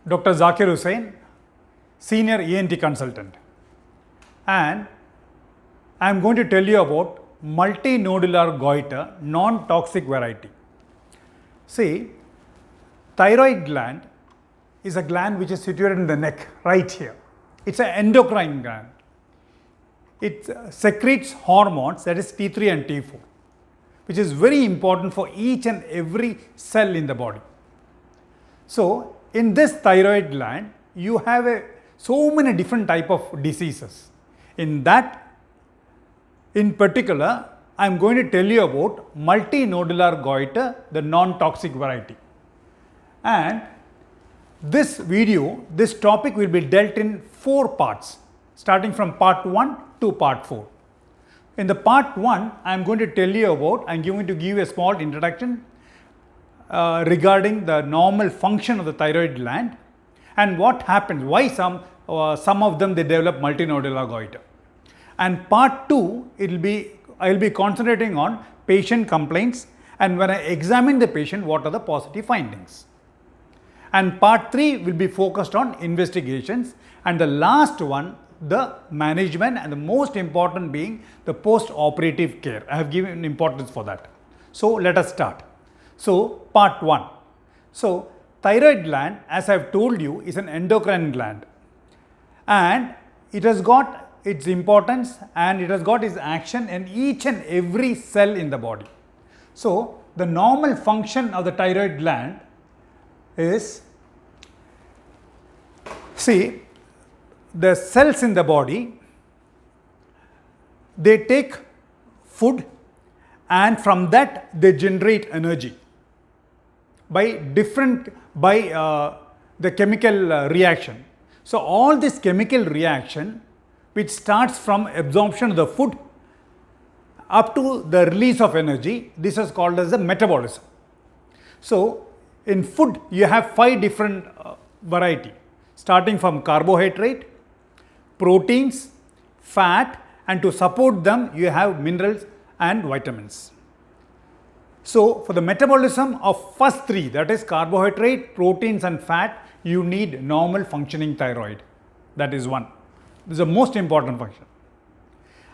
Dr. Zakir Hussain, Senior ENT Consultant, and I am going to tell you about multinodular goiter non-toxic variety. See, thyroid gland is a gland which is situated in the neck right here. It's an endocrine gland. It secretes hormones, that is T3 and T4, which is very important for each and every cell in the body. So, in this thyroid gland, you have so many different type of diseases. In particular, I am going to tell you about multinodular goiter, the non-toxic variety. And this topic will be dealt in 4 parts, starting from part 1 to part 4. In the part 1, I am going to tell you about, I am going to give you a small introduction regarding the normal function of the thyroid gland and what happens, why some of them they develop multinodular goiter. And part 2, I will be concentrating on patient complaints, and when I examine the patient, what are the positive findings. And part 3 will be focused on investigations, and the last one, the management, and the most important being the post-operative care. I have given importance for that. So let us start. So part 1. So thyroid gland, as I have told you, is an endocrine gland, and it has got its importance and it has got its action in each and every cell in the body. So the normal function of the thyroid gland is, see, the cells in the body, they take food and from that they generate energy by the chemical reaction. So all this chemical reaction, which starts from absorption of the food up to the release of energy, this is called as the metabolism. So in food you have 5 different variety, starting from carbohydrate, proteins, fat, and to support them you have minerals and vitamins. So for the metabolism of first 3, that is carbohydrate, proteins and fat, you need normal functioning thyroid. That is one. This is the most important function.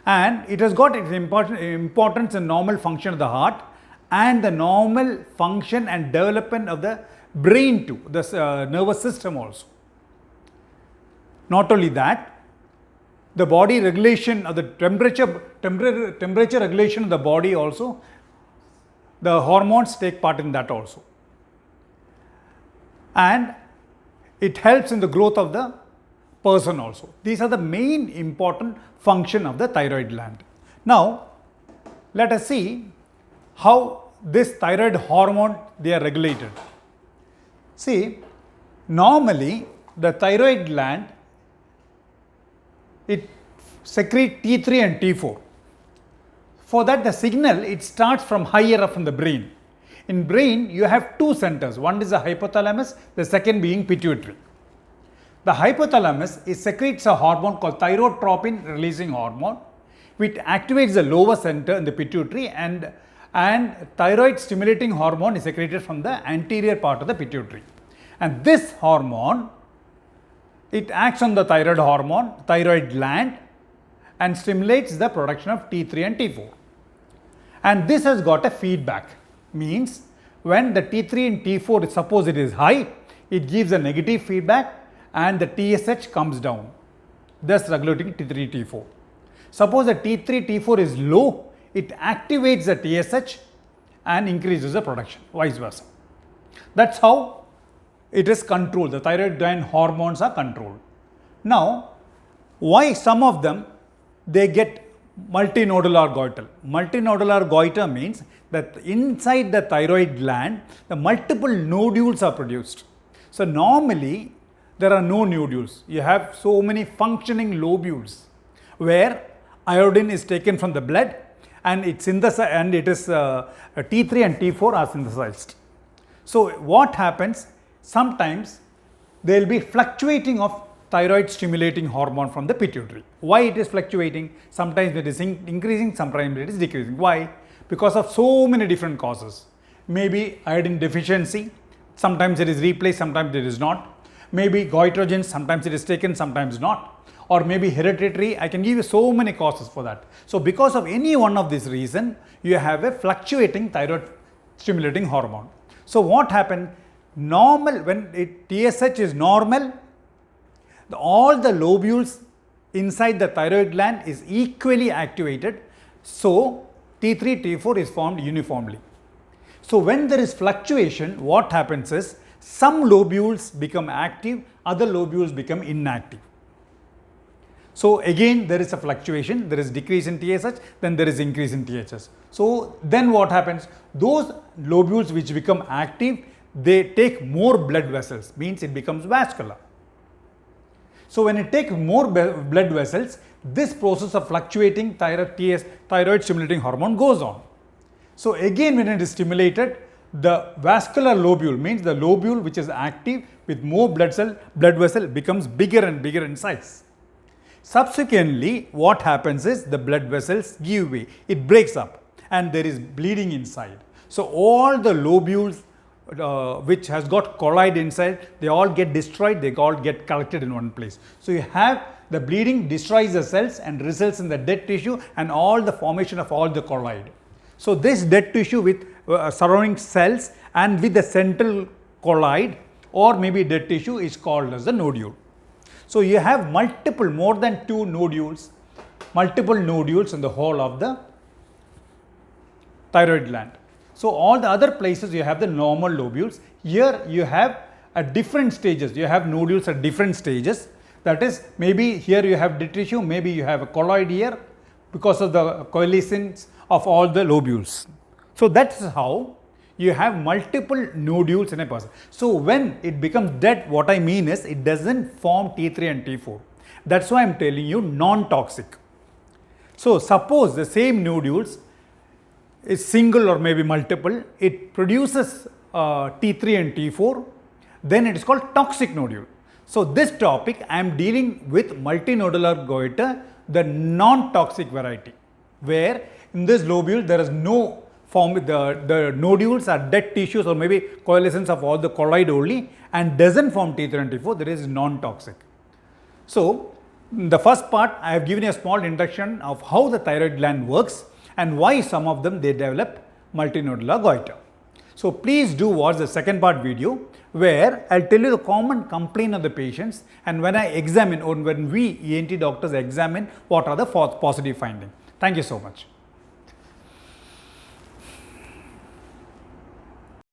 And it has got its importance in normal function of the heart and the normal function and development of the brain too, the nervous system also. Not only that, the body regulation of the temperature regulation of the body also, the hormones take part in that also. And it helps in the growth of the person also. These are the main important function of the thyroid gland. Now, let us see how this thyroid hormone they are regulated. See, normally the thyroid gland, it secretes T3 and T4. For that, the signal, it starts from higher up in the brain. In brain, you have 2 centers. One is the hypothalamus, the second being pituitary. The hypothalamus secretes a hormone called thyrotropin releasing hormone, which activates the lower center in the pituitary, and thyroid stimulating hormone is secreted from the anterior part of the pituitary. And this hormone, it acts on the thyroid gland, and stimulates the production of T3 and T4. And this has got a feedback, means when the T3 and T4, suppose it is high, it gives a negative feedback and the TSH comes down, thus regulating T3, T4. Suppose the T3, T4 is low, it activates the TSH and increases the production, vice versa. That's how it is controlled. The thyroid gland hormones are controlled. Now, why some of them they get multinodular goiter? Multinodular goiter means that inside the thyroid gland, the multiple nodules are produced. So normally there are no nodules. You have so many functioning lobules where iodine is taken from the blood and it is T3 and T4 are synthesized. So what happens? Sometimes there will be fluctuating of thyroid stimulating hormone from the pituitary. Why it is fluctuating? Sometimes it is increasing, sometimes it is decreasing. Why? Because of so many different causes. Maybe iodine deficiency, sometimes it is replaced, sometimes it is not. maybe goitrogens, sometimes it is taken, sometimes not, or maybe hereditary. I can give you so many causes for that. So because of any one of these reason, you have a fluctuating thyroid stimulating hormone. So what happened? Normal, when TSH is normal, all the lobules inside the thyroid gland is equally activated. So T3, T4 is formed uniformly. So when there is fluctuation, what happens is some lobules become active, other lobules become inactive. So again there is a fluctuation, there is decrease in TSH, then there is increase in THS. So then what happens? Those lobules which become active, they take more blood vessels, means it becomes vascular. So when it takes more blood vessels, this process of fluctuating thyroid stimulating hormone goes on. So again when it is stimulated, the vascular lobule, means the lobule which is active with more blood vessel becomes bigger and bigger in size. Subsequently, what happens is the blood vessels give way, it breaks up and there is bleeding inside. So all the lobules which has got colloid inside, they all get destroyed, they all get collected in one place. So you have the bleeding destroys the cells and results in the dead tissue and all the formation of all the colloid. So this dead tissue with surrounding cells and with the central colloid or maybe dead tissue is called as the nodule. So you have multiple, more than 2 nodules, multiple nodules in the whole of the thyroid gland. So all the other places you have the normal lobules. Here you have at different stages, you have nodules at different stages. That is, maybe here you have dead tissue, maybe you have a colloid here because of the coalescence of all the lobules. So that's how you have multiple nodules in a person. So when it becomes dead, what I mean is it doesn't form T3 and T4. That's why I'm telling you non-toxic. So suppose the same nodules is single or maybe multiple, it produces T3 and T4, then it is called toxic nodule. So this topic I am dealing with multinodular goiter, the non-toxic variety, where in this lobule there is no form, the nodules are dead tissues or maybe coalescence of all the colloid only and doesn't form T3 and T4, that is non-toxic. So in the first part I have given you a small introduction of how the thyroid gland works and why some of them they develop multinodular goiter. So please do watch the second part video where I'll tell you the common complaint of the patients and when I examine or when we ENT doctors examine what are the positive findings. Thank you so much.